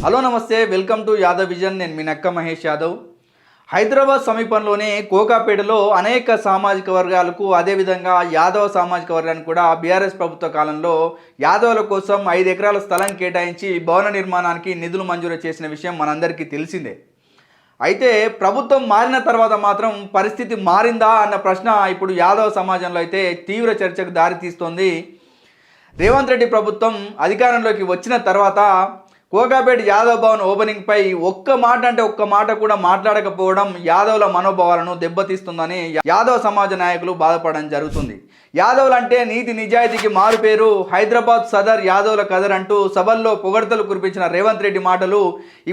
Hello నమస్తే, welcome to Yadav vision. నేను మీ నక్క మహేష్ యాదవ్. హైదరాబాద్ సమీపంలోనే కోకాపేటలో అనేక సామాజిక వర్గాలకు, అదేవిధంగా యాదవ సామాజిక వర్గానికి కూడా బీఆర్ఎస్ ప్రభుత్వ కాలంలో యాదవుల కోసం 5 ఎకరాల స్థలం కేటాయించి భవన నిర్మాణానికి నిధులు మంజూరు చేసిన విషయం మనందరికీ తెలిసిందే. అయితే ప్రభుత్వం మారిన తర్వాత మాత్రం పరిస్థితి మారిందా అన్న ప్రశ్న ఇప్పుడు యాదవ సమాజంలో అయితే తీవ్ర చర్చకు దారితీస్తోంది. రేవంత్ రెడ్డి ప్రభుత్వం అధికారంలోకి వచ్చిన తర్వాత కోకాపేట యాదవ్ భవన్ ఓపెనింగ్పై ఒక్క మాట కూడా మాట్లాడకపోవడం యాదవుల మనోభావాలను దెబ్బతీస్తుందని యాదవ సమాజ నాయకులు బాధపడడం జరుగుతుంది. యాదవులు అంటే నీతి నిజాయితీకి మారుపేరు, హైదరాబాద్ సదర్ యాదవుల కదర్ అంటూ సభల్లో పొగడ్తలు కురిపించిన రేవంత్ రెడ్డి మాటలు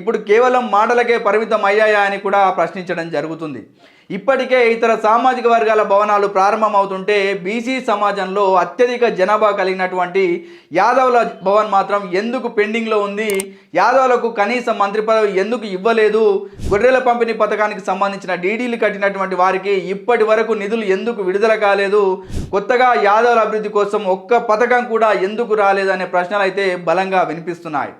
ఇప్పుడు కేవలం మాటలకే పరిమితం అయ్యాయా అని కూడా ప్రశ్నించడం జరుగుతుంది. ఇప్పటికే ఇతర సామాజిక వర్గాల భవనాలు ప్రారంభమవుతుంటే బీసీ సమాజంలో అత్యధిక జనాభా కలిగినటువంటి యాదవుల భవన్ మాత్రం ఎందుకు పెండింగ్లో ఉంది, యాదవులకు కనీస మంత్రి పదవి ఎందుకు ఇవ్వలేదు, గొర్రెల పంపిణీ పథకానికి సంబంధించిన డీడీలు కట్టినటువంటి వారికి ఇప్పటి వరకు నిధులు ఎందుకు విడుదల కాలేదు, కొత్తగా యాదవుల అభివృద్ధి కోసం ఒక్క పథకం కూడా ఎందుకు రాలేదనే ప్రశ్నలు అయితే బలంగా వినిపిస్తున్నాయి.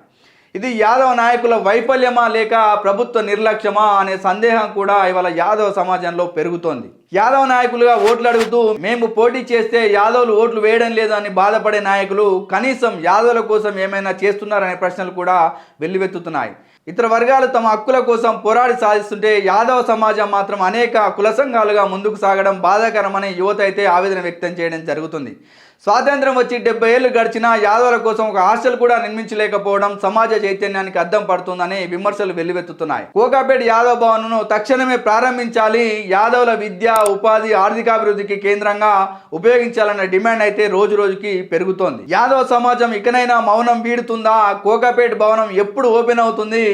ఇది యాదవ నాయకుల వైఫల్యమా లేక ప్రభుత్వ నిర్లక్ష్యమా అనే సందేహం కూడా ఇవాళ యాదవ సమాజంలో పెరుగుతోంది. యాదవ నాయకులుగా ఓట్లు అడుగుతూ మేము పోటీ చేస్తే యాదవులు ఓట్లు వేయడం లేదు అని బాధపడే నాయకులు కనీసం యాదవుల కోసం ఏమైనా చేస్తున్నారనే ప్రశ్నలు కూడా వెల్లువెత్తుతున్నాయి. ఇతర వర్గాలు తమ హక్కుల కోసం పోరాడి సాధిస్తుంటే యాదవ సమాజం మాత్రం అనేక కుల సంఘాలుగా ముందుకు సాగడం బాధాకరమని యువత అయితే ఆవేదన వ్యక్తం చేయడం జరుగుతుంది. స్వాతంత్రం వచ్చి 70 ఏళ్లు గడిచినా యాదవుల కోసం ఒక హాస్టల్ కూడా నిర్మించలేకపోవడం సమాజ చైతన్యానికి అద్దం పడుతుందని విమర్శలు వెల్లువెత్తుతున్నాయి. కోకాపేట యాదవ్ భవన్ను తక్షణమే ప్రారంభించాలి, యాదవుల విద్య, ఉపాధి, ఆర్థికాభివృద్ధికి కేంద్రంగా ఉపయోగించాలన్న డిమాండ్ అయితే రోజు రోజుకి పెరుగుతోంది. యాదవ సమాజం ఇకనైనా మౌనం వీడుతుందా, కోకాపేట భవనం ఎప్పుడు ఓపెన్ అవుతుంది,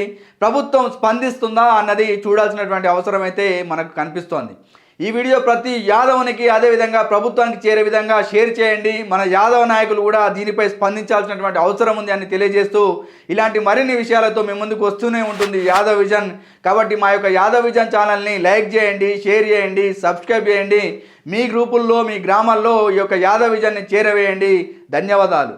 ప్రభుత్వం స్పందిస్తుందా అన్నది చూడాల్సినటువంటి అవసరం అయితే మనకు కనిపిస్తోంది. ఈ వీడియో ప్రతి యాదవునికి అదేవిధంగా ప్రభుత్వానికి చేరే విధంగా షేర్ చేయండి. మన యాదవ నాయకులు కూడా దీనిపై స్పందించాల్సినటువంటి అవసరం ఉంది అని తెలియజేస్తూ ఇలాంటి మరిన్ని విషయాలతో మీ ముందుకు వస్తూనే ఉంటుంది యాదవ్ విజన్. కాబట్టి మా యొక్క యాదవ్ విజన్ ఛానల్ని లైక్ చేయండి, షేర్ చేయండి, సబ్స్క్రైబ్ చేయండి. మీ గ్రూపుల్లో, మీ గ్రామాల్లో ఈ యొక్క యాదవ్ విజన్ని చేరవేయండి. ధన్యవాదాలు.